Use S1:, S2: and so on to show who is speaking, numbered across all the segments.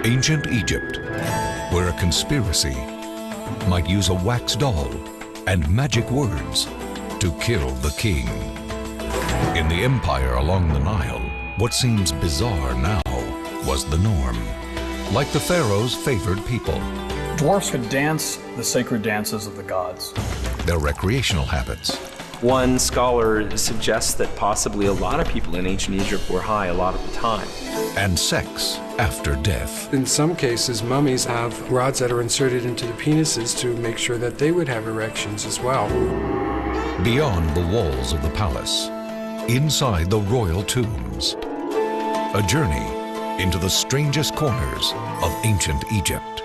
S1: Ancient Egypt, where a conspiracy might use a wax doll and magic words to kill the king. In the empire along the Nile, what seems bizarre now was the norm. Like the pharaoh's favored people,
S2: dwarfs could dance the sacred dances of the gods.
S1: Their recreational habits.
S3: One scholar suggests that possibly a lot of people in ancient Egypt were high a lot of the time.
S1: And sex after death.
S4: In some cases, mummies have rods that are inserted into the penises to make sure that they would have erections as well.
S1: Beyond the walls of the palace, inside the royal tombs, a journey into the strangest corners of ancient Egypt.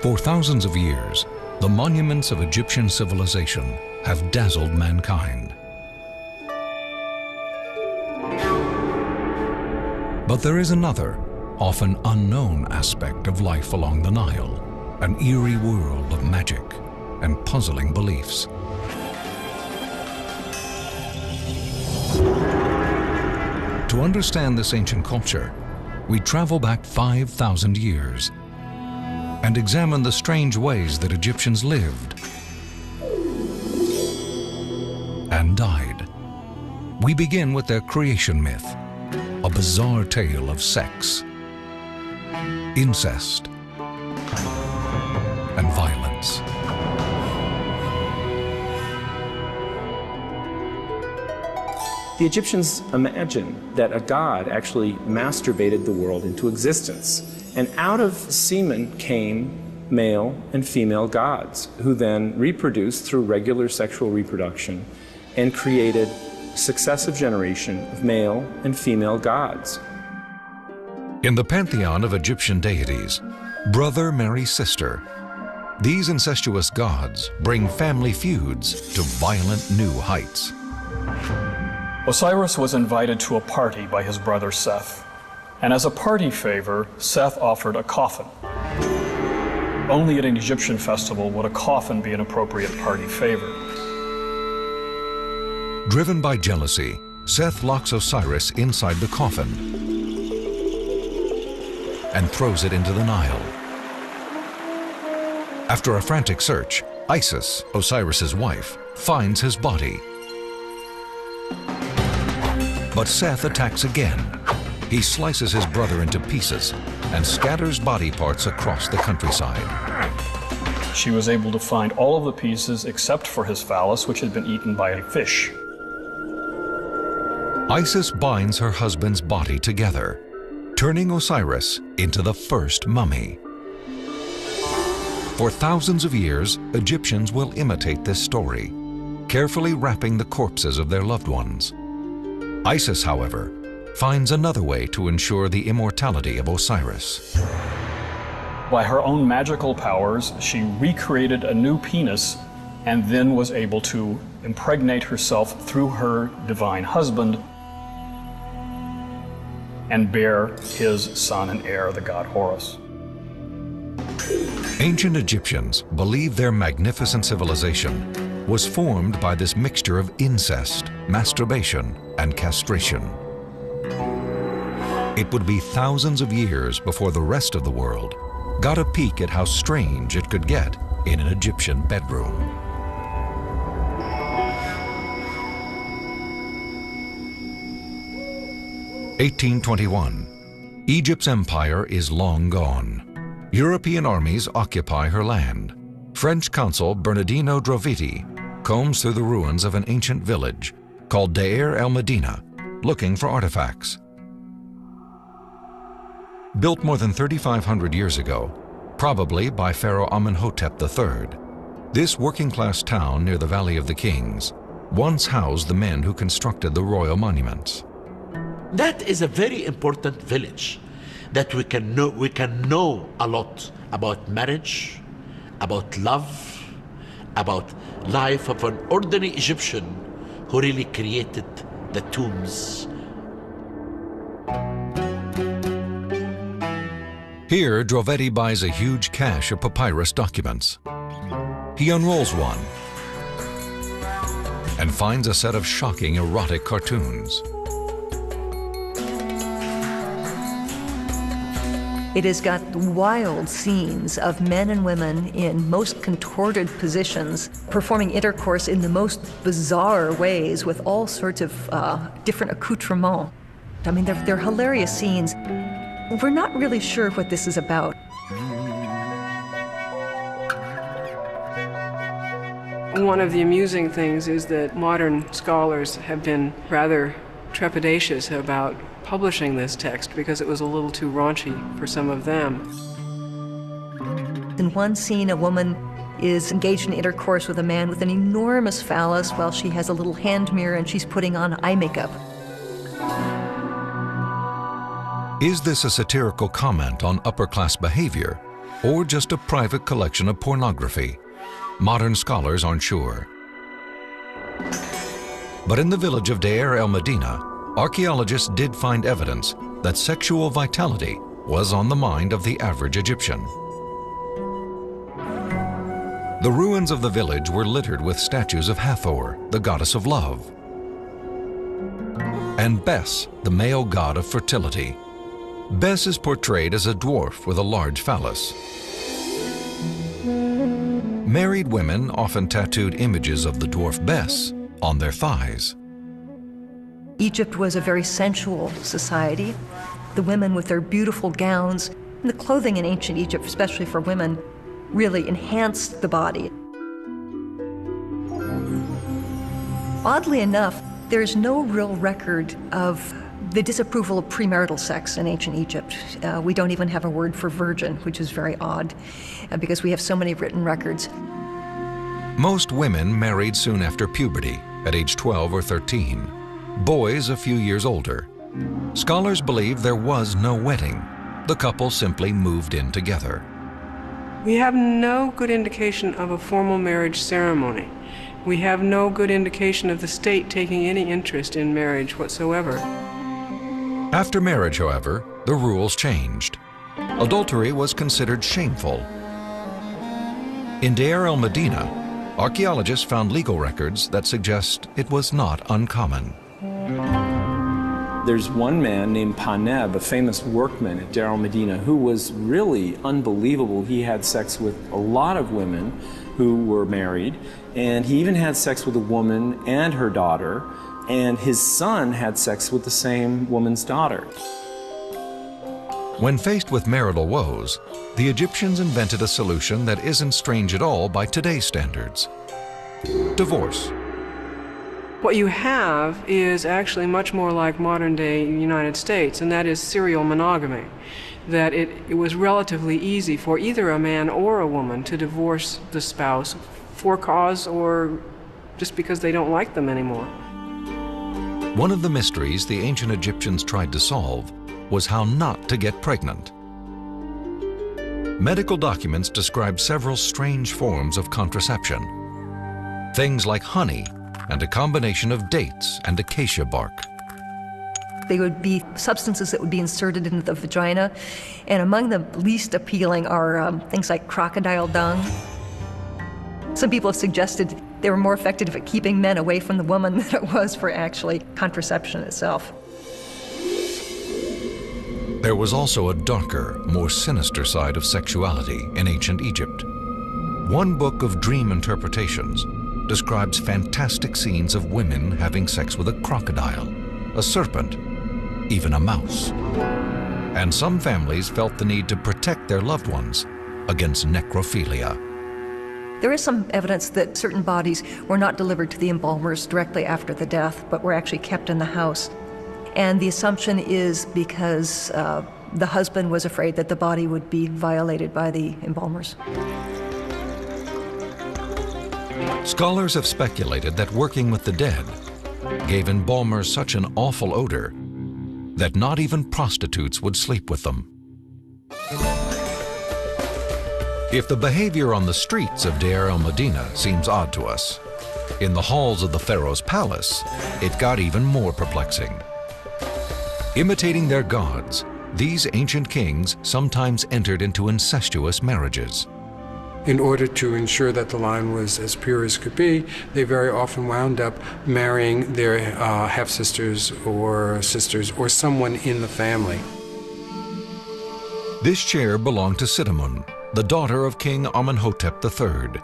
S1: For thousands of years, the monuments of Egyptian civilization have dazzled mankind. But there is another, often unknown aspect of life along the Nile, an eerie world of magic and puzzling beliefs. To understand this ancient culture, we travel back 5,000 years and examine the strange ways that Egyptians lived and died. We begin with their creation myth, a bizarre tale of sex, incest, and violence.
S3: The Egyptians imagined that a god actually masturbated the world into existence. And out of semen came male and female gods, who then reproduced through regular sexual reproduction and created successive generation of male and female gods.
S1: In the pantheon of Egyptian deities, brother marries sister. These incestuous gods bring family feuds to violent new heights.
S2: Osiris was invited to a party by his brother Seth. And as a party favor, Seth offered a coffin. Only at an Egyptian festival would a coffin be an appropriate party favor.
S1: Driven by jealousy, Seth locks Osiris inside the coffin and throws it into the Nile. After a frantic search, Isis, Osiris's wife, finds his body. But Seth attacks again. He slices his brother into pieces and scatters body parts across the countryside.
S2: She was able to find all of the pieces except for his phallus, which had been eaten by a fish.
S1: Isis binds her husband's body together, turning Osiris into the first mummy. For thousands of years, Egyptians will imitate this story, carefully wrapping the corpses of their loved ones. Isis, however, finds another way to ensure the immortality of Osiris.
S2: By her own magical powers, she recreated a new penis and then was able to impregnate herself through her divine husband and bear his son and heir, the god Horus.
S1: Ancient Egyptians believed their magnificent civilization was formed by this mixture of incest, masturbation, and castration. It would be thousands of years before the rest of the world got a peek at how strange it could get in an Egyptian bedroom. (1821). Egypt's empire is long gone. European armies occupy her land. French consul Bernardino Droviti combs through the ruins of an ancient village called Deir el-Medina, looking for artifacts. Built more than 3,500 years ago, probably by Pharaoh Amenhotep III, this working-class town near the Valley of the Kings once housed the men who constructed the royal monuments.
S5: That is a very important village that we can know a lot about marriage, about love, about life of an ordinary Egyptian who really created the tombs.
S1: Here, Drovetti buys a huge cache of papyrus documents. He unrolls one and finds a set of shocking erotic cartoons.
S6: It has got wild scenes of men and women in most contorted positions, performing intercourse in the most bizarre ways with all sorts of different accoutrements. I mean, they're hilarious scenes. We're not really sure what this is about.
S4: One of the amusing things is that modern scholars have been rather trepidatious about publishing this text because it was a little too raunchy for some of them.
S6: In one scene, a woman is engaged in intercourse with a man with an enormous phallus while she has a little hand mirror and she's putting on eye makeup.
S1: Is this a satirical comment on upper-class behavior, or just a private collection of pornography? Modern scholars aren't sure. But in the village of Deir el-Medina, archaeologists did find evidence that sexual vitality was on the mind of the average Egyptian. The ruins of the village were littered with statues of Hathor, the goddess of love, and Bes, the male god of fertility. Bes is portrayed as a dwarf with a large phallus. Married women often tattooed images of the dwarf Bes on their thighs.
S6: Egypt was a very sensual society. The women with their beautiful gowns, and the clothing in ancient Egypt, especially for women, really enhanced the body. Oddly enough, there's no real record of the disapproval of premarital sex in ancient Egypt. We don't even have a word for virgin, which is very odd, because we have so many written records.
S1: Most women married soon after puberty, at age 12 or 13. Boys a few years older. Scholars believe there was no wedding. The couple simply moved in together.
S4: We have no good indication of a formal marriage ceremony. We have no good indication of the state taking any interest in marriage whatsoever.
S1: After marriage, however, the rules changed. Adultery was considered shameful. In Deir el-Medina, archaeologists found legal records that suggest it was not uncommon.
S3: There's one man named Paneb, a famous workman at Deir el-Medina, who was really unbelievable. He had sex with a lot of women who were married, and he even had sex with a woman and her daughter, and his son had sex with the same woman's daughter.
S1: When faced with marital woes, the Egyptians invented a solution that isn't strange at all by today's standards: divorce.
S4: What you have is actually much more like modern-day United States, and that is serial monogamy. That it was relatively easy for either a man or a woman to divorce the spouse for cause or just because they don't like them anymore.
S1: One of the mysteries the ancient Egyptians tried to solve was how not to get pregnant. Medical documents describe several strange forms of contraception. Things like honey and a combination of dates and acacia bark.
S6: They would be substances that would be inserted into the vagina, and among the least appealing are things like crocodile dung. Some people have suggested they were more effective at keeping men away from the woman than it was for actually contraception itself.
S1: There was also a darker, more sinister side of sexuality in ancient Egypt. One book of dream interpretations describes fantastic scenes of women having sex with a crocodile, a serpent, even a mouse. And some families felt the need to protect their loved ones against necrophilia.
S6: There is some evidence that certain bodies were not delivered to the embalmers directly after the death, but were actually kept in the house. And the assumption is because the husband was afraid that the body would be violated by the embalmers.
S1: Scholars have speculated that working with the dead gave embalmers such an awful odor that not even prostitutes would sleep with them. If the behavior on the streets of Deir el-Medina seems odd to us, In the halls of the pharaoh's palace, it got even more perplexing. Imitating their gods, these ancient kings sometimes entered into incestuous marriages.
S7: In order to ensure that the line was as pure as could be, they very often wound up marrying their half-sisters or sisters or someone in the family.
S1: This chair belonged to Sidamun, the daughter of King Amenhotep III.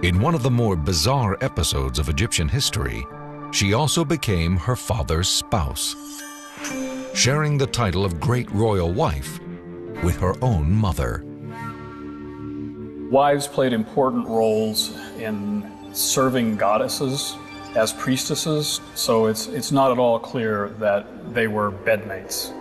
S1: In one of the more bizarre episodes of Egyptian history, she also became her father's spouse, sharing the title of Great Royal Wife with her own mother.
S2: Wives played important roles in serving goddesses as priestesses, so it's not at all clear that they were bedmates.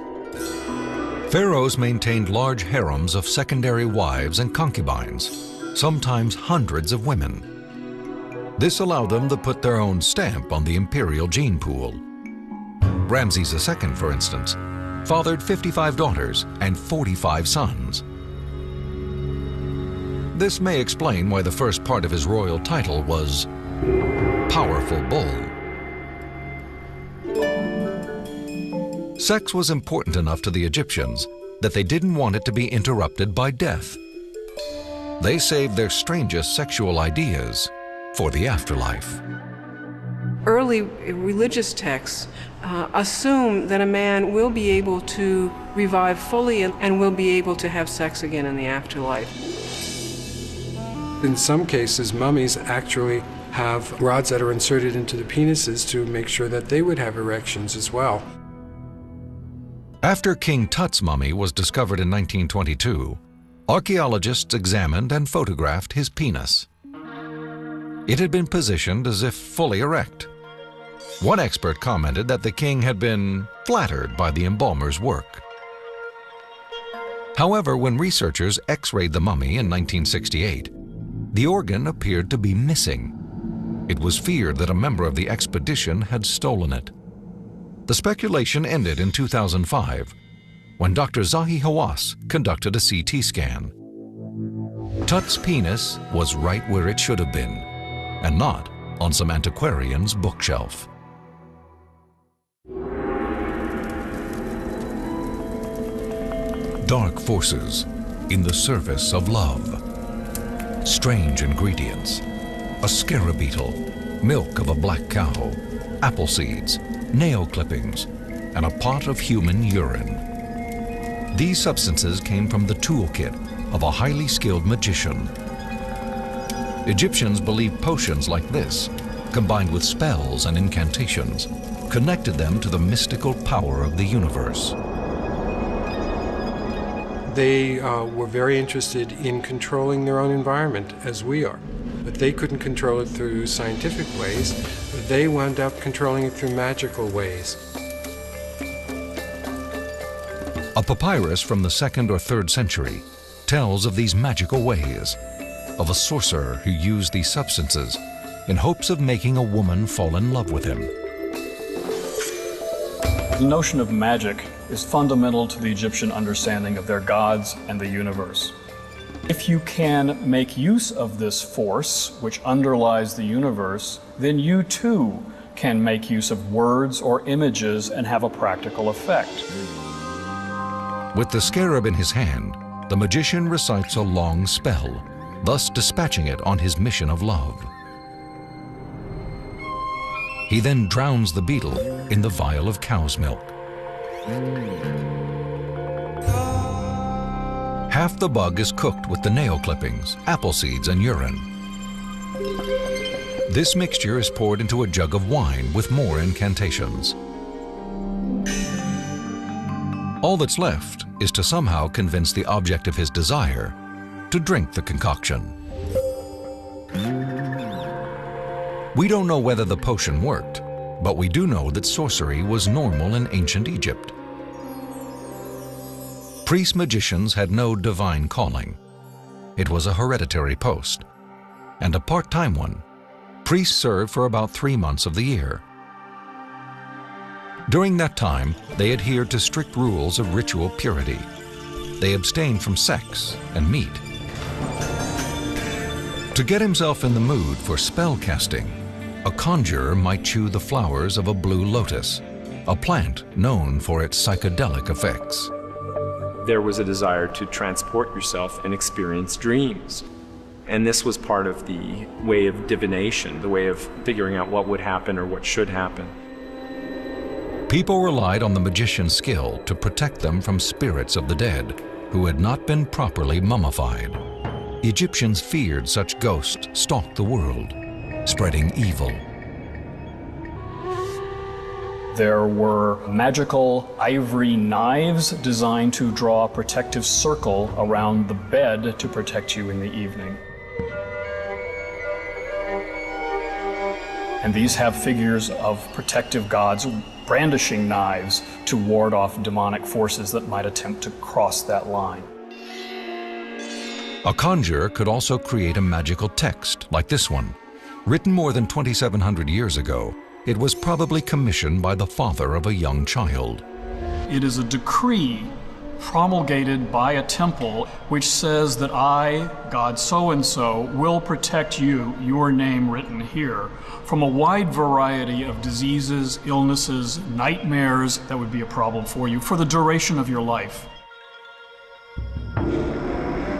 S1: Pharaohs maintained large harems of secondary wives and concubines, sometimes hundreds of women. This allowed them to put their own stamp on the imperial gene pool. Ramses II, for instance, fathered 55 daughters and 45 sons. This may explain why the first part of his royal title was Powerful Bull. Sex was important enough to the Egyptians that they didn't want it to be interrupted by death. They saved their strangest sexual ideas for the afterlife.
S4: Early religious texts assume that a man will be able to revive fully and will be able to have sex again in the afterlife.
S7: In some cases, mummies actually have rods that are inserted into the penises to make sure that they would have erections as well.
S1: After King Tut's mummy was discovered in 1922, archaeologists examined and photographed his penis. It had been positioned as if fully erect. One expert commented that the king had been flattered by the embalmer's work. However, when researchers X-rayed the mummy in 1968, the organ appeared to be missing. It was feared that a member of the expedition had stolen it. The speculation ended in 2005 when Dr. Zahi Hawass conducted a CT scan. Tut's penis was right where it should have been, and not on some antiquarian's bookshelf. Dark forces in the service of love. Strange ingredients. A scarab beetle, milk of a black cow, apple seeds, nail clippings, and a pot of human urine. These substances came from the toolkit of a highly skilled magician. Egyptians believed potions like this, combined with spells and incantations, connected them to the mystical power of the universe.
S7: They were very interested in controlling their own environment, as we are. But they couldn't control it through scientific ways. They wound up controlling it through magical ways.
S1: A papyrus from the 2nd or 3rd century tells of these magical ways, of a sorcerer who used these substances in hopes of making a woman fall in love with him.
S2: The notion of magic is fundamental to the Egyptian understanding of their gods and the universe. If you can make use of this force, which underlies the universe, then you too can make use of words or images and have a practical effect.
S1: With the scarab in his hand, the magician recites a long spell, thus dispatching it on his mission of love. He then drowns the beetle in the vial of cow's milk. Half the bug is cooked with the nail clippings, apple seeds, and urine. This mixture is poured into a jug of wine with more incantations. All that's left is to somehow convince the object of his desire to drink the concoction. We don't know whether the potion worked, but we do know that sorcery was normal in ancient Egypt. Priest-magicians had no divine calling. It was a hereditary post, and a part-time one. Priests served for about 3 months of the year. During that time, they adhered to strict rules of ritual purity. They abstained from sex and meat. To get himself in the mood for spell casting, a conjurer might chew the flowers of a blue lotus, a plant known for its psychedelic effects.
S3: There was a desire to transport yourself and experience dreams. And this was part of the way of divination, the way of figuring out what would happen or what should happen.
S1: People relied on the magician's skill to protect them from spirits of the dead who had not been properly mummified. Egyptians feared such ghosts stalked the world, spreading evil.
S2: There were magical ivory knives designed to draw a protective circle around the bed to protect you in the evening. And these have figures of protective gods brandishing knives to ward off demonic forces that might attempt to cross that line.
S1: A conjurer could also create a magical text like this one. Written more than 2,700 years ago, it was probably commissioned by the father of a young child.
S2: It is a decree promulgated by a temple which says that I, God so-and-so, will protect you, your name written here, from a wide variety of diseases, illnesses, nightmares that would be a problem for you for the duration of your life.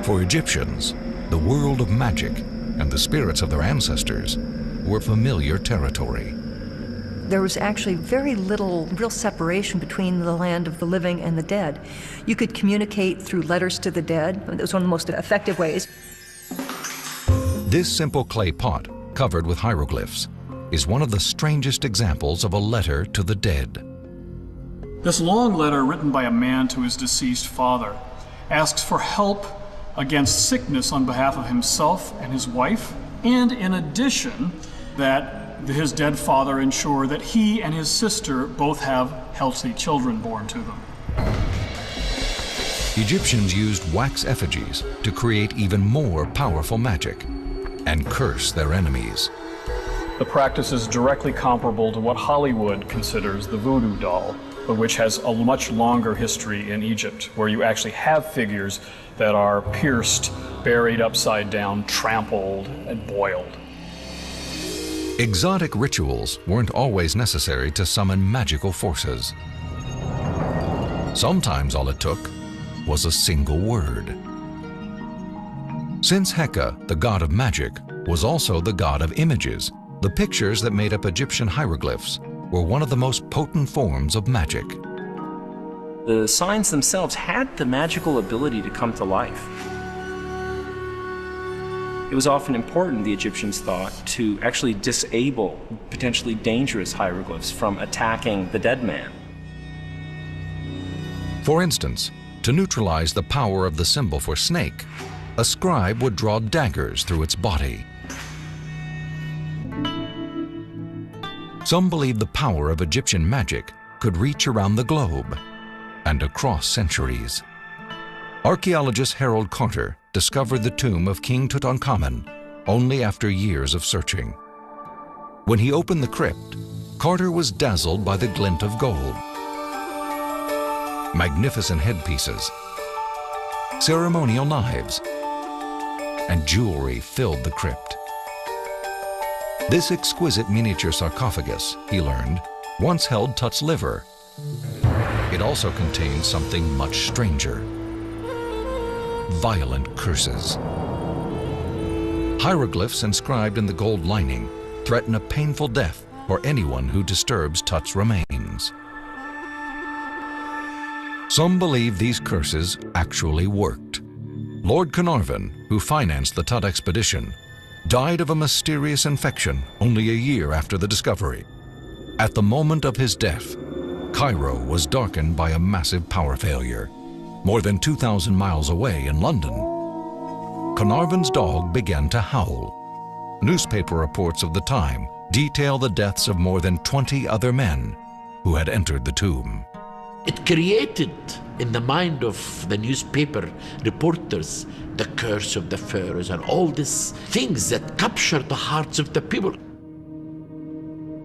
S1: For Egyptians, the world of magic and the spirits of their ancestors were familiar territory.
S6: There was actually very little real separation between the land of the living and the dead. You could communicate through letters to the dead. That was one of the most effective ways.
S1: This simple clay pot, covered with hieroglyphs, is one of the strangest examples of a letter to the dead.
S2: This long letter written by a man to his deceased father asks for help against sickness on behalf of himself and his wife, and in addition, that his dead father ensure that he and his sister both have healthy children born to them.
S1: Egyptians used wax effigies to create even more powerful magic and curse their enemies.
S2: The practice is directly comparable to what Hollywood considers the voodoo doll, but which has a much longer history in Egypt, where you actually have figures that are pierced, buried upside down, trampled, and boiled.
S1: Exotic rituals weren't always necessary to summon magical forces. Sometimes all it took was a single word. Since Heka, the god of magic, was also the god of images, the pictures that made up Egyptian hieroglyphs were one of the most potent forms of magic.
S3: The signs themselves had the magical ability to come to life. It was often important, the Egyptians thought, to actually disable potentially dangerous hieroglyphs from attacking the dead man.
S1: For instance, to neutralize the power of the symbol for snake, a scribe would draw daggers through its body. Some believe the power of Egyptian magic could reach around the globe and across centuries. Archaeologist Harold Carter discovered the tomb of King Tutankhamun only after years of searching. When he opened the crypt, Carter was dazzled by the glint of gold. Magnificent headpieces, ceremonial knives, and jewelry filled the crypt. This exquisite miniature sarcophagus, he learned, once held Tut's liver. It also contained something much stranger: violent curses. Hieroglyphs inscribed in the gold lining threaten a painful death for anyone who disturbs Tut's remains. Some believe these curses actually worked. Lord Carnarvon, who financed the Tut expedition, died of a mysterious infection only a year after the discovery. At the moment of his death, Cairo was darkened by a massive power failure. More than 2,000 miles away in London, Carnarvon's dog began to howl. Newspaper reports of the time detail the deaths of more than 20 other men who had entered the tomb.
S5: It created in the mind of the newspaper reporters the curse of the pharaohs and all these things that captured the hearts of the people.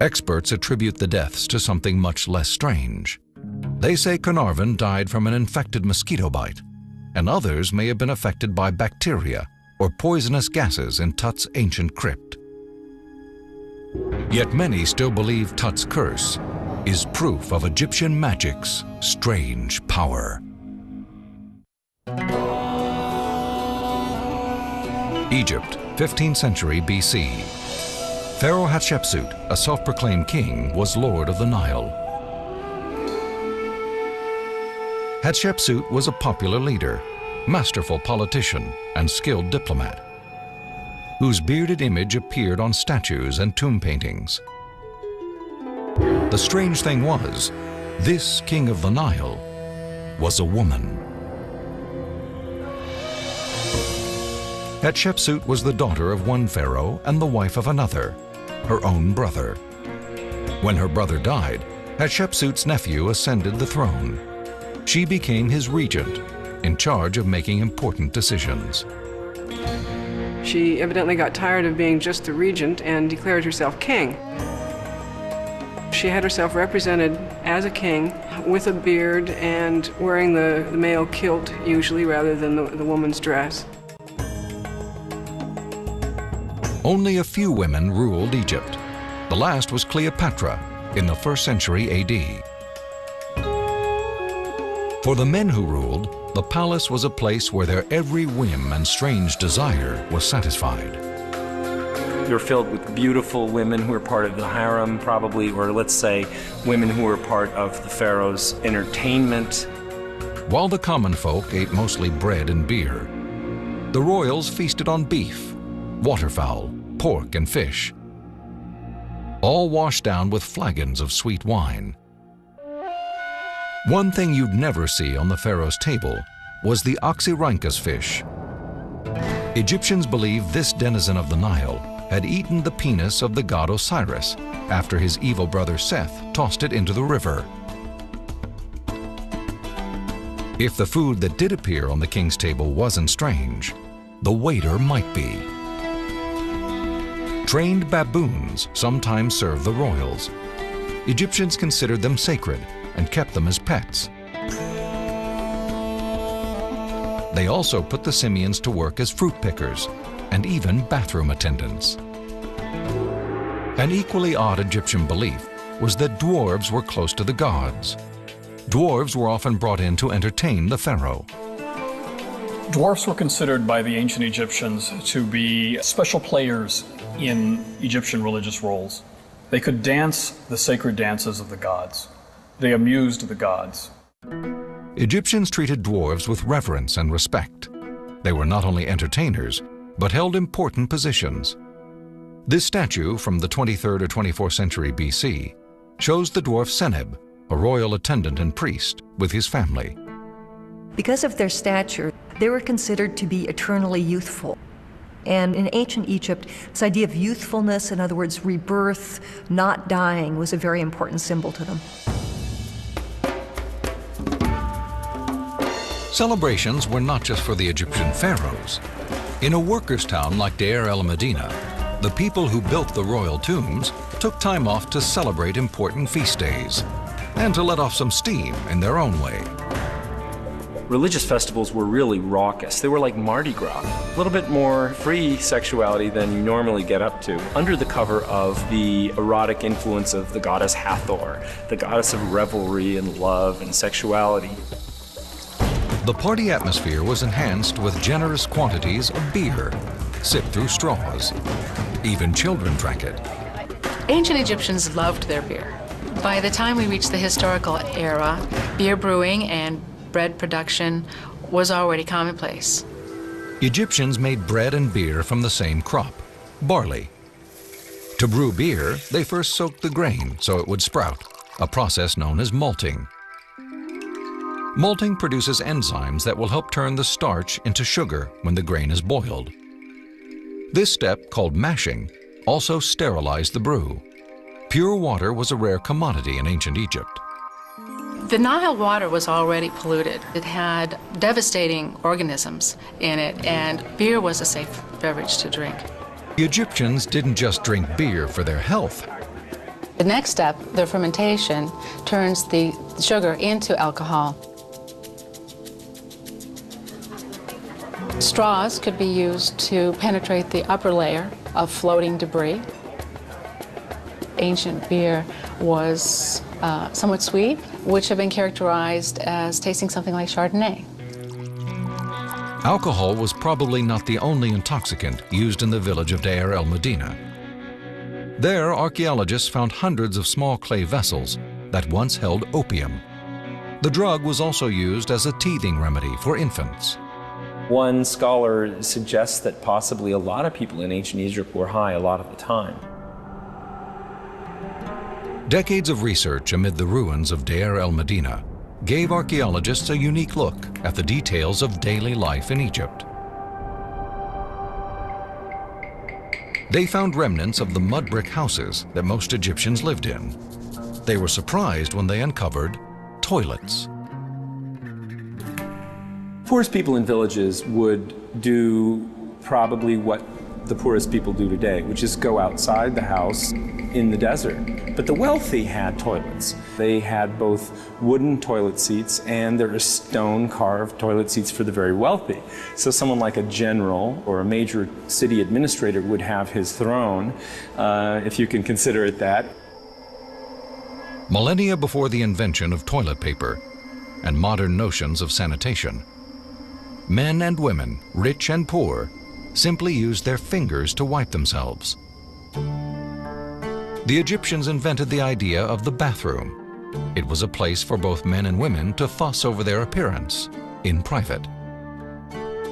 S1: Experts attribute the deaths to something much less strange. They say Carnarvon died from an infected mosquito bite, and others may have been affected by bacteria or poisonous gases in Tut's ancient crypt. Yet many still believe Tut's curse is proof of Egyptian magic's strange power. Egypt, 15th century BC. Pharaoh Hatshepsut, a self-proclaimed king, was lord of the Nile. Hatshepsut was a popular leader, masterful politician, and skilled diplomat, whose bearded image appeared on statues and tomb paintings. The strange thing was, this king of the Nile was a woman. Hatshepsut was the daughter of one pharaoh and the wife of another, her own brother. When her brother died, Hatshepsut's nephew ascended the throne. She became his regent, in charge of making important decisions.
S4: She evidently got tired of being just the regent and declared herself king. She had herself represented as a king with a beard and wearing the male kilt usually rather than the woman's dress.
S1: Only a few women ruled Egypt. The last was Cleopatra in the 1st century AD. For the men who ruled, the palace was a place where their every whim and strange desire was satisfied.
S3: They were filled with beautiful women who were part of the harem, probably, or let's say women who were part of the pharaoh's entertainment.
S1: While the common folk ate mostly bread and beer, the royals feasted on beef, waterfowl, pork, and fish, all washed down with flagons of sweet wine. One thing you'd never see on the pharaoh's table was the Oxyrhynchus fish. Egyptians believed this denizen of the Nile had eaten the penis of the god Osiris after his evil brother Seth tossed it into the river. If the food that did appear on the king's table wasn't strange, the waiter might be. Trained baboons sometimes served the royals. Egyptians considered them sacred and kept them as pets. They also put the simians to work as fruit pickers and even bathroom attendants. An equally odd Egyptian belief was that dwarves were close to the gods. Dwarves were often brought in to entertain the pharaoh.
S2: Dwarfs were considered by the ancient Egyptians to be special players in Egyptian religious roles. They could dance the sacred dances of the gods. They amused the gods.
S1: Egyptians treated dwarves with reverence and respect. They were not only entertainers, but held important positions. This statue from the 23rd or 24th century BC shows the dwarf Seneb, a royal attendant and priest, with his family.
S6: Because of their stature, they were considered to be eternally youthful. And in ancient Egypt, this idea of youthfulness, in other words, rebirth, not dying, was a very important symbol to them.
S1: Celebrations were not just for the Egyptian pharaohs. In a workers' town like Deir el-Medina, the people who built the royal tombs took time off to celebrate important feast days and to let off some steam in their own way.
S3: Religious festivals were really raucous. They were like Mardi Gras, a little bit more free sexuality than you normally get up to, under the cover of the erotic influence of the goddess Hathor, the goddess of revelry and love and sexuality.
S1: The party atmosphere was enhanced with generous quantities of beer, sipped through straws. Even children drank it.
S8: Ancient Egyptians loved their beer. By the time we reached the historical era, beer brewing and bread production was already commonplace.
S1: Egyptians made bread and beer from the same crop, barley. To brew beer, they first soaked the grain so it would sprout, a process known as malting. Malting produces enzymes that will help turn the starch into sugar when the grain is boiled. This step, called mashing, also sterilized the brew. Pure water was a rare commodity in ancient Egypt.
S8: The Nile water was already polluted. It had devastating organisms in it, and beer was a safe beverage to drink.
S1: The Egyptians didn't just drink beer for their health.
S8: The next step, the fermentation, turns the sugar into alcohol. Straws could be used to penetrate the upper layer of floating debris. Ancient beer was somewhat sweet, which have been characterized as tasting something like Chardonnay.
S1: Alcohol was probably not the only intoxicant used in the village of Deir el-Medina. There, archaeologists found hundreds of small clay vessels that once held opium. The drug was also used as a teething remedy for infants.
S3: One scholar suggests that possibly a lot of people in ancient Egypt were high a lot of the time.
S1: Decades of research amid the ruins of Deir el-Medina gave archaeologists a unique look at the details of daily life in Egypt. They found remnants of the mud brick houses that most Egyptians lived in. They were surprised when they uncovered toilets.
S3: Poorest people in villages would do probably what the poorest people do today, which is go outside the house in the desert. But the wealthy had toilets. They had both wooden toilet seats and there are stone-carved toilet seats for the very wealthy. So someone like a general or a major city administrator would have his throne, if you can consider it that.
S1: Millennia before the invention of toilet paper and modern notions of sanitation, men and women, rich and poor, simply used their fingers to wipe themselves. The Egyptians invented the idea of the bathroom. It was a place for both men and women to fuss over their appearance in private.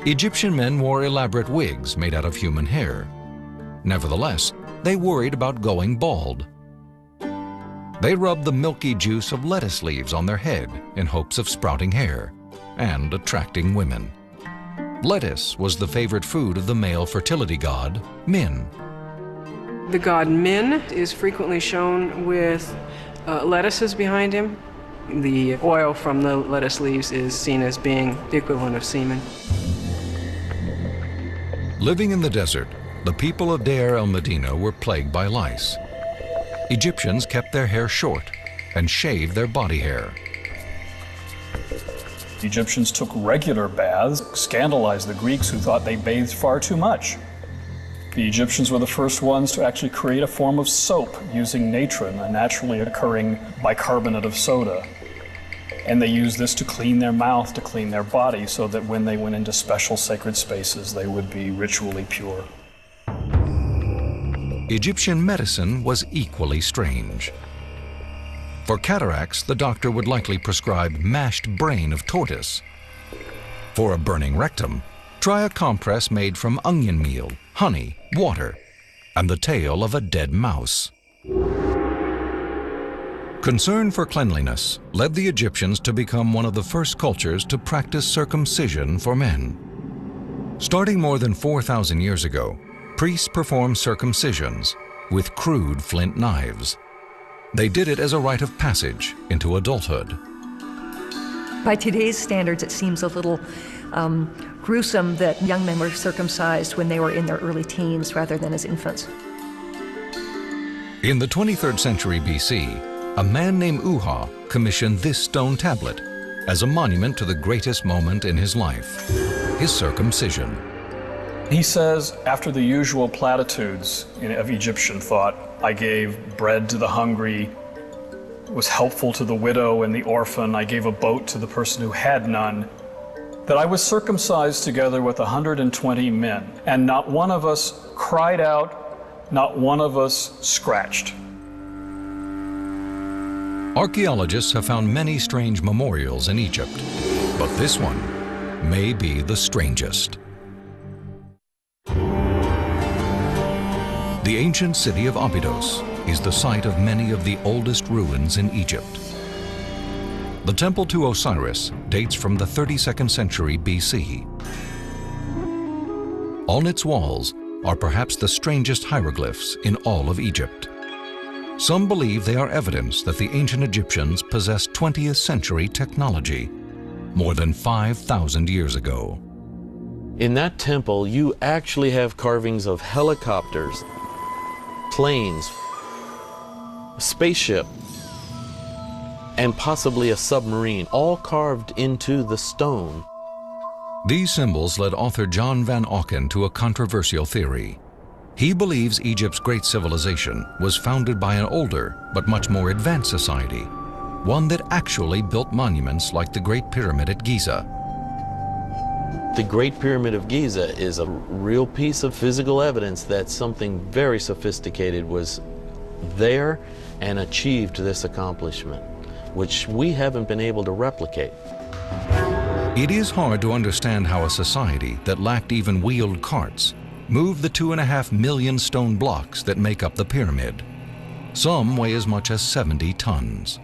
S1: Egyptian men wore elaborate wigs made out of human hair. Nevertheless, they worried about going bald. They rubbed the milky juice of lettuce leaves on their head in hopes of sprouting hair and attracting women. Lettuce was the favorite food of the male fertility god, Min.
S4: The god Min is frequently shown with lettuces behind him. The oil from the lettuce leaves is seen as being the equivalent of semen.
S1: Living in the desert, the people of Deir el-Medina were plagued by lice. Egyptians kept their hair short and shaved their body hair.
S2: The Egyptians took regular baths, scandalized the Greeks who thought they bathed far too much. The Egyptians were the first ones to actually create a form of soap using natron, a naturally occurring bicarbonate of soda. And they used this to clean their mouth, to clean their body, so that when they went into special sacred spaces, they would be ritually pure.
S1: Egyptian medicine was equally strange. For cataracts, the doctor would likely prescribe mashed brain of tortoise. For a burning rectum, try a compress made from onion meal, honey, water, and the tail of a dead mouse. Concern for cleanliness led the Egyptians to become one of the first cultures to practice circumcision for men. Starting more than 4,000 years ago, priests performed circumcisions with crude flint knives. They did it as a rite of passage into adulthood.
S6: By today's standards, it seems a little gruesome that young men were circumcised when they were in their early teens rather than as infants.
S1: In the 23rd century BC, a man named Uha commissioned this stone tablet as a monument to the greatest moment in his life, his circumcision.
S2: He says, after the usual platitudes of Egyptian thought, I gave bread to the hungry, was helpful to the widow and the orphan, I gave a boat to the person who had none, that I was circumcised together with 120 men, and not one of us cried out, not one of us scratched.
S1: Archaeologists have found many strange memorials in Egypt, but this one may be the strangest. The ancient city of Abydos is the site of many of the oldest ruins in Egypt. The temple to Osiris dates from the 32nd century BC. On its walls are perhaps the strangest hieroglyphs in all of Egypt. Some believe they are evidence that the ancient Egyptians possessed 20th century technology more than 5,000 years ago.
S9: In that temple, you actually have carvings of helicopters, planes, a spaceship, and possibly a submarine, all carved into the stone.
S1: These symbols led author John Van Auken to a controversial theory. He believes Egypt's great civilization was founded by an older but much more advanced society, one that actually built monuments like the Great Pyramid at Giza.
S9: The Great Pyramid of Giza is a real piece of physical evidence that something very sophisticated was there and achieved this accomplishment, which we haven't been able to replicate.
S1: It is hard to understand how a society that lacked even wheeled carts moved the 2.5 million stone blocks that make up the pyramid. Some weigh as much as 70 tons.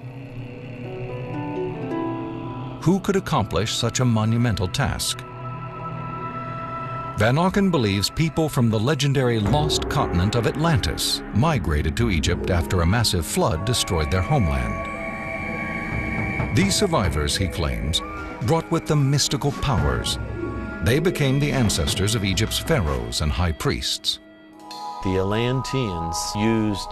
S1: Who could accomplish such a monumental task? Van Auken believes people from the legendary lost continent of Atlantis migrated to Egypt after a massive flood destroyed their homeland. These survivors, he claims, brought with them mystical powers. They became the ancestors of Egypt's pharaohs and high priests.
S9: The Atlanteans used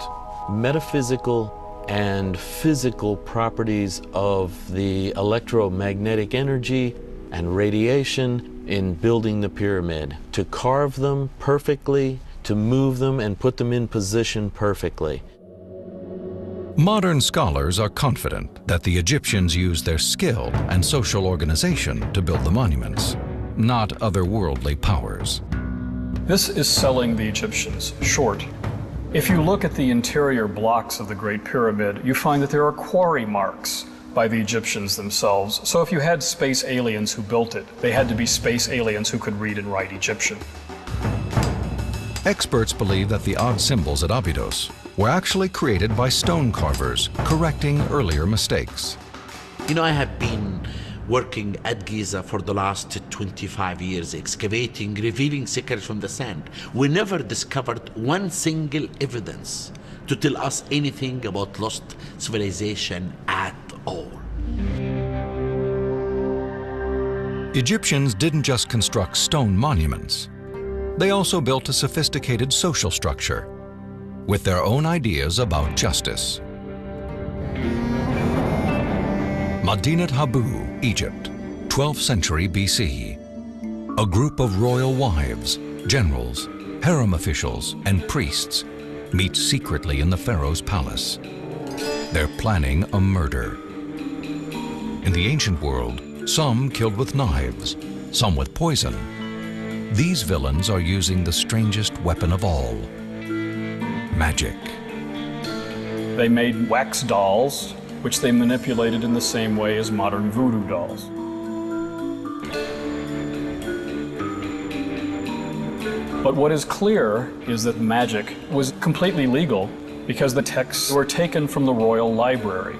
S9: metaphysical and physical properties of the electromagnetic energy and radiation in building the pyramid, to carve them perfectly, to move them and put them in position perfectly.
S1: Modern scholars are confident that the Egyptians used their skill and social organization to build the monuments, not otherworldly powers.
S2: This is selling the Egyptians short. If you look at the interior blocks of the Great Pyramid, you find that there are quarry marks by the Egyptians themselves. So if you had space aliens who built it, they had to be space aliens who could read and write Egyptian.
S1: Experts believe that the odd symbols at Abydos were actually created by stone carvers correcting earlier mistakes.
S5: You know, I have been working at Giza for the last 25 years, excavating, revealing secrets from the sand. We never discovered one single evidence to tell us anything about lost civilization at all.
S1: Egyptians didn't just construct stone monuments. They also built a sophisticated social structure with their own ideas about justice. Medinet Habu, Egypt, 12th century BC. A group of royal wives, generals, harem officials, and priests meet secretly in the pharaoh's palace. They're planning a murder. In the ancient world, some killed with knives, some with poison. These villains are using the strangest weapon of all, magic.
S2: They made wax dolls, which they manipulated in the same way as modern voodoo dolls. But what is clear is that magic was completely legal because the texts were taken from the royal library.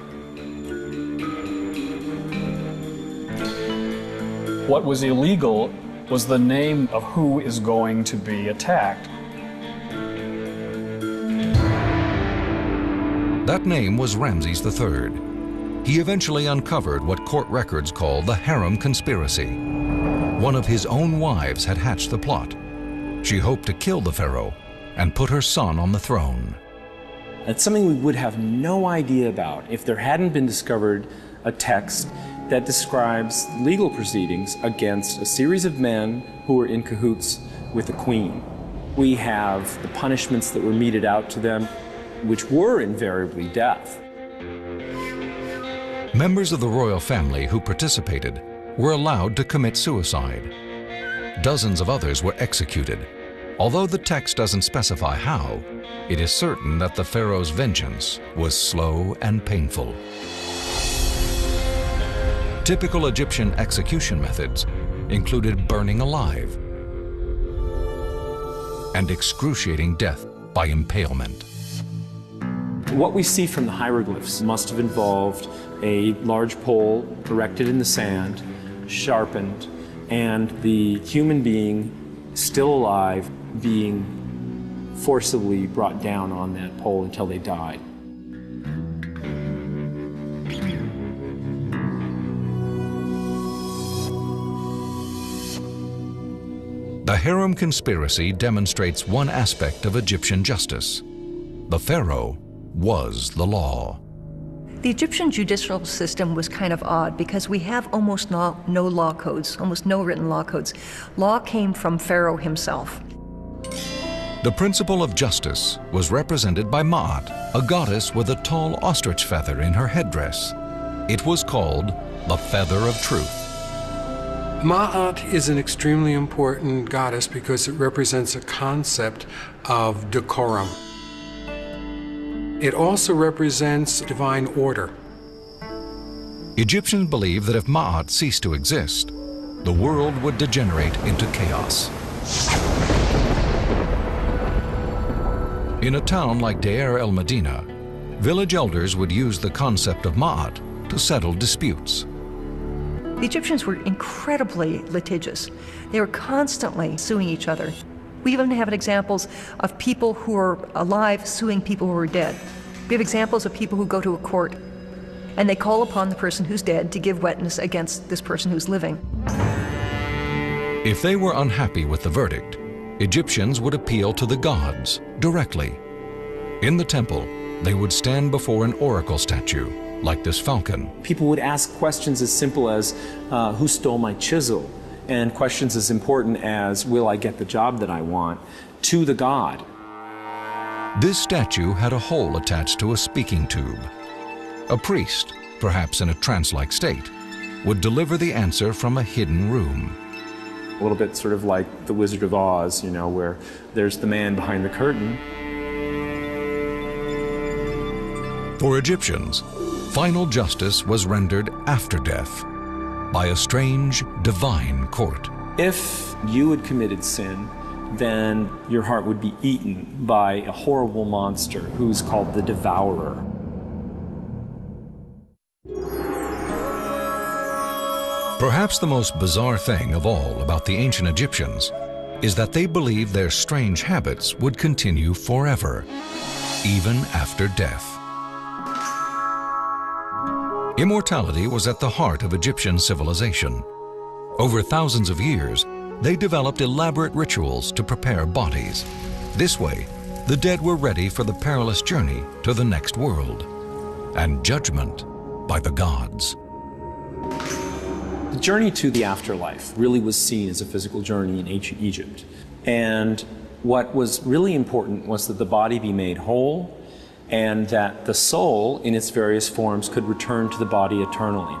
S2: What was illegal was the name of who is going to be attacked.
S1: That name was Ramses III. He eventually uncovered what court records call the harem conspiracy. One of his own wives had hatched the plot. She hoped to kill the pharaoh and put her son on the throne.
S3: That's something we would have no idea about if there hadn't been discovered a text that describes legal proceedings against a series of men who were in cahoots with the queen. We have the punishments that were meted out to them, which were invariably death.
S1: Members of the royal family who participated were allowed to commit suicide. Dozens of others were executed. Although the text doesn't specify how, it is certain that the pharaoh's vengeance was slow and painful. Typical Egyptian execution methods included burning alive and excruciating death by impalement.
S3: What we see from the hieroglyphs must have involved a large pole erected in the sand, sharpened, and the human being, still alive, being forcibly brought down on that pole until they died.
S1: The harem conspiracy demonstrates one aspect of Egyptian justice. The pharaoh was the law.
S6: The Egyptian judicial system was kind of odd because we have almost no law codes, almost no written law codes. Law came from Pharaoh himself.
S1: The principle of justice was represented by Ma'at, a goddess with a tall ostrich feather in her headdress. It was called the Feather of Truth.
S7: Ma'at is an extremely important goddess because it represents a concept of decorum. It also represents divine order.
S1: Egyptians believed that if Ma'at ceased to exist, the world would degenerate into chaos. In a town like Deir el-Medina, village elders would use the concept of Ma'at to settle disputes.
S6: The Egyptians were incredibly litigious. They were constantly suing each other. We even have examples of people who are alive suing people who are dead. We have examples of people who go to a court and they call upon the person who's dead to give witness against this person who's living.
S1: If they were unhappy with the verdict, Egyptians would appeal to the gods directly. In the temple, they would stand before an oracle statue, like this falcon.
S3: People would ask questions as simple as, who stole my chisel? And questions as important as, will I get the job that I want, to the god.
S1: This statue had a hole attached to a speaking tube. A priest, perhaps in a trance-like state, would deliver the answer from a hidden room.
S3: A little bit sort of like the Wizard of Oz, you know, where there's the man behind the curtain.
S1: For Egyptians, final justice was rendered after death by a strange divine court.
S3: If you had committed sin, then your heart would be eaten by a horrible monster who's called the Devourer.
S1: Perhaps the most bizarre thing of all about the ancient Egyptians is that they believed their strange habits would continue forever, even after death. Immortality was at the heart of Egyptian civilization. Over thousands of years, they developed elaborate rituals to prepare bodies. This way, the dead were ready for the perilous journey to the next world and judgment by the gods.
S3: The journey to the afterlife really was seen as a physical journey in ancient Egypt. And what was really important was that the body be made whole and that the soul, in its various forms, could return to the body eternally.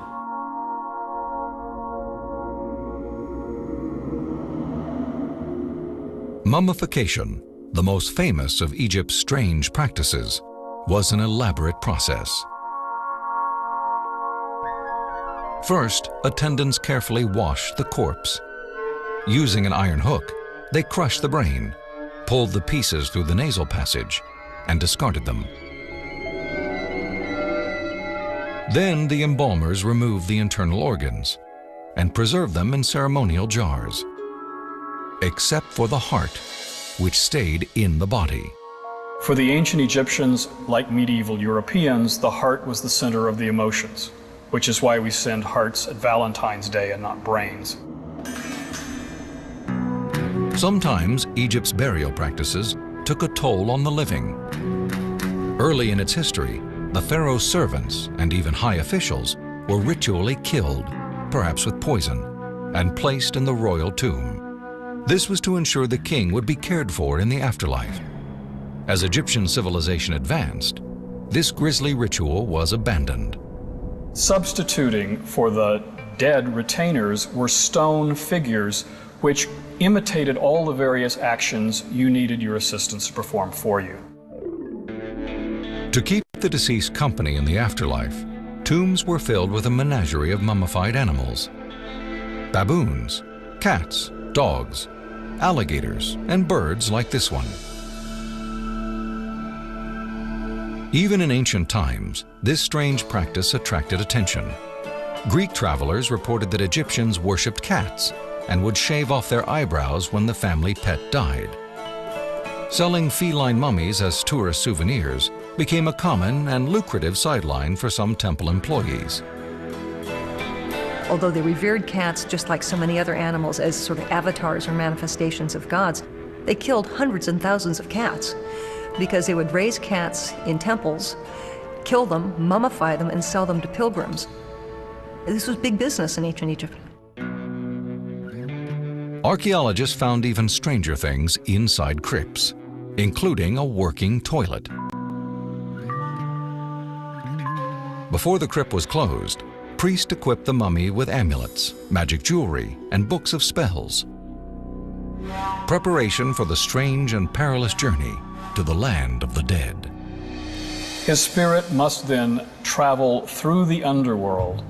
S1: Mummification, the most famous of Egypt's strange practices, was an elaborate process. First, attendants carefully washed the corpse. Using an iron hook, they crushed the brain, pulled the pieces through the nasal passage, and discarded them. Then the embalmers removed the internal organs and preserved them in ceremonial jars, except for the heart, which stayed in the body.
S2: For the ancient Egyptians, like medieval Europeans, the heart was the center of the emotions, which is why we send hearts at Valentine's Day and not brains.
S1: Sometimes Egypt's burial practices took a toll on the living. Early in its history, the pharaoh's servants and even high officials were ritually killed, perhaps with poison, and placed in the royal tomb. This was to ensure the king would be cared for in the afterlife. As Egyptian civilization advanced, this grisly ritual was abandoned.
S2: Substituting for the dead retainers were stone figures which imitated all the various actions you needed your assistants to perform for you.
S1: To keep the deceased company in the afterlife, tombs were filled with a menagerie of mummified animals. Baboons, cats, dogs, alligators, and birds like this one. Even in ancient times, this strange practice attracted attention. Greek travelers reported that Egyptians worshipped cats and would shave off their eyebrows when the family pet died. Selling feline mummies as tourist souvenirs became a common and lucrative sideline for some temple employees.
S6: Although they revered cats just like so many other animals as sort of avatars or manifestations of gods, they killed hundreds and thousands of cats because they would raise cats in temples kill them, mummify them, and sell them to pilgrims. This was big business in ancient Egypt.
S1: Archaeologists found even stranger things inside crypts, including a working toilet. Before the crypt was closed, priests equipped the mummy with amulets, magic jewelry, and books of spells. Preparation for the strange and perilous journey to the land of the dead.
S2: His spirit must then travel through the underworld,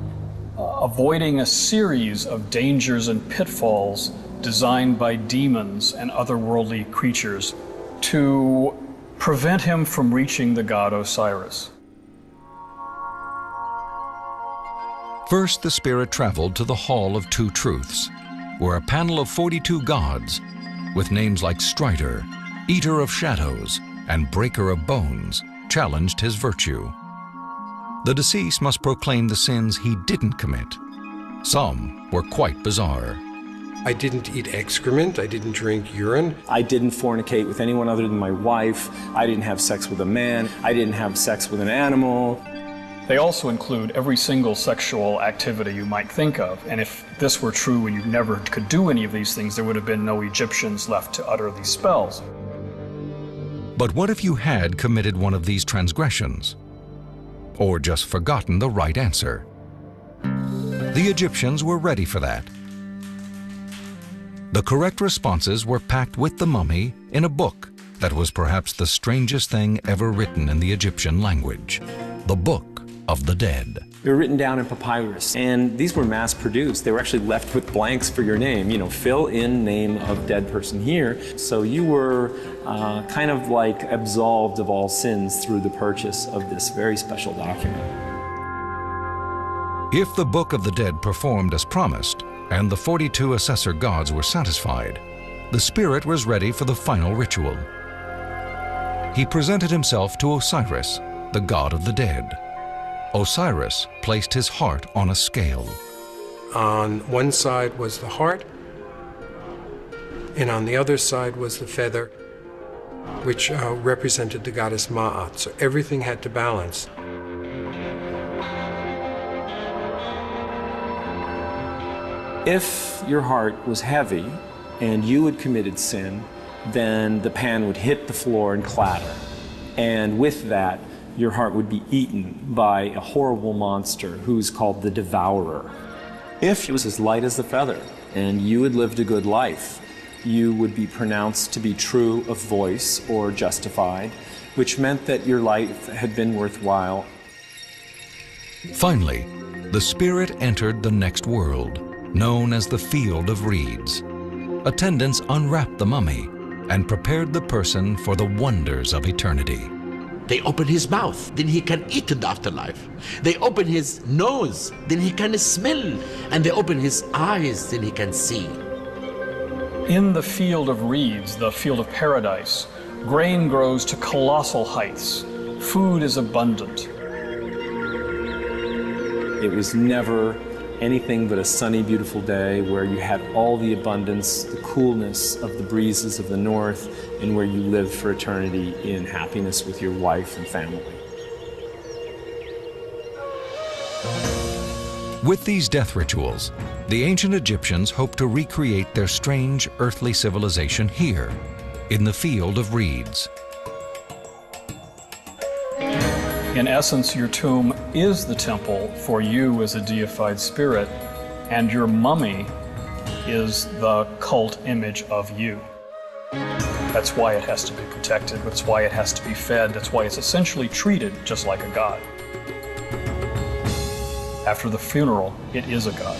S2: avoiding a series of dangers and pitfalls designed by demons and otherworldly creatures to prevent him from reaching the god Osiris.
S1: First, the spirit traveled to the Hall of Two Truths, where a panel of 42 gods, with names like Strider, Eater of Shadows, and Breaker of Bones, challenged his virtue. The deceased must proclaim the sins he didn't commit. Some were quite bizarre.
S7: I didn't eat excrement. I didn't drink urine.
S3: I didn't fornicate with anyone other than my wife. I didn't have sex with a man. I didn't have sex with an animal.
S2: They also include every single sexual activity you might think of, and if this were true and you never could do any of these things, there would have been no Egyptians left to utter these spells.
S1: But what if you had committed one of these transgressions? Or just forgotten the right answer? The Egyptians were ready for that. The correct responses were packed with the mummy in a book that was perhaps the strangest thing ever written in the Egyptian language, the Book of the Dead.
S3: They were written down in papyrus, and these were mass-produced. They were actually left with blanks for your name. You know, fill in name of dead person here. So you were kind of like absolved of all sins through the purchase of this very special document.
S1: If the Book of the Dead performed as promised, and the 42 assessor gods were satisfied, the spirit was ready for the final ritual. He presented himself to Osiris, the god of the dead. Osiris placed his heart on a scale.
S7: On one side was the heart, and on the other side was the feather, which represented the goddess Ma'at. So everything had to balance.
S3: If your heart was heavy and you had committed sin, then the pan would hit the floor and clatter. And with that, your heart would be eaten by a horrible monster who's called the Devourer. If it was as light as the feather and you had lived a good life, you would be pronounced to be true of voice or justified, which meant that your life had been worthwhile.
S1: Finally, the spirit entered the next world, known as the Field of Reeds. Attendants unwrapped the mummy and prepared the person for the wonders of eternity.
S5: They open his mouth, then he can eat in the afterlife. They open his nose, then he can smell. And they open his eyes, then he can see.
S2: In the Field of Reeds, the Field of Paradise, grain grows to colossal heights. Food is abundant.
S3: It was never anything but a sunny, beautiful day where you had all the abundance, the coolness of the breezes of the north, and where you lived for eternity in happiness with your wife and family.
S1: With these death rituals, the ancient Egyptians hoped to recreate their strange earthly civilization here, in the Field of Reeds.
S2: In essence, your tomb is the temple for you as a deified spirit, and your mummy is the cult image of you. That's why it has to be protected, that's why it has to be fed, that's why it's essentially treated just like a god. After the funeral, it is a god.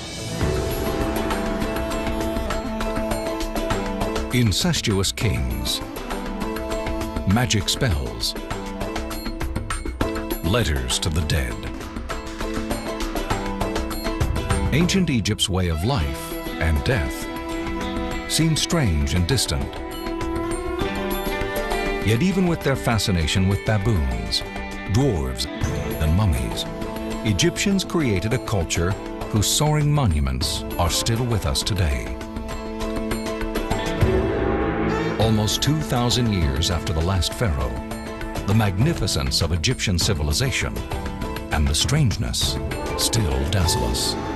S1: Incestuous kings, magic spells, letters to the dead. Ancient Egypt's way of life and death seemed strange and distant. Yet even with their fascination with baboons, dwarves, and mummies, Egyptians created a culture whose soaring monuments are still with us today. Almost 2,000 years after the last pharaoh, the magnificence of Egyptian civilization and the strangeness still dazzle us.